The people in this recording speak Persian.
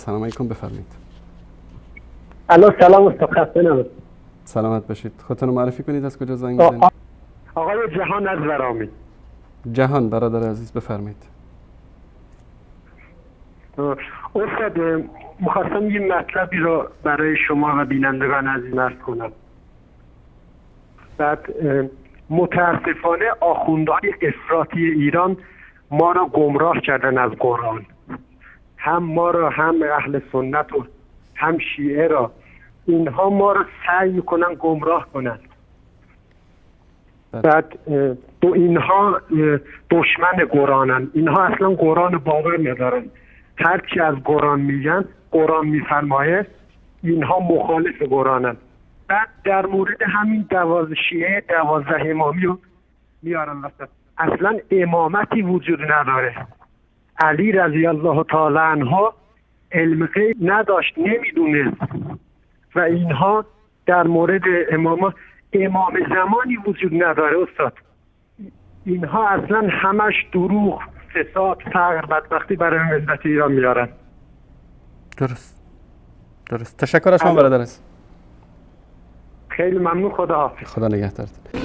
سلام علیکم، بفرمایید. الو سلام استاد، خسته نباشید. سلامت باشید. خودتون رو معرفی کنید، از کجا زنگ می‌زنید؟ آقای جهان از ورامی. جهان برادر عزیز، بفرمایید. استاد می‌خواستم یه مطلبی رو برای شما و بینندگان عزیز عرض کنم. بعد متاسفانه آخوندهای افراطی ایران ما را گمراه کردن از قرآن، هم ما را، هم اهل سنت و هم شیعه را. اینها ما را سعی میکنن گمراه کنن. بعد اینها دشمن قرآنن، اینها اصلا قرآن باور ندارن. هرچی از قرآن میگن، قرآن میفرمایه، اینها مخالف قرآنن. بعد در مورد همین 12 شیعه 12 امامی رو میارن وسط. اصلا امامتی وجود نداره. علی رضی الله تعالی عنه علم غیب نداشت، نمیدونست. و اینها در مورد امام زمانی وجود نداره استاد. اینها اصلا همش دروغ، فساد، فقر، بدبختی برای ملت ایران میارن. درست. تشکر از شما برادر عزیز. خیلی ممنون. خدا حافظ. خدا نگهدارتون.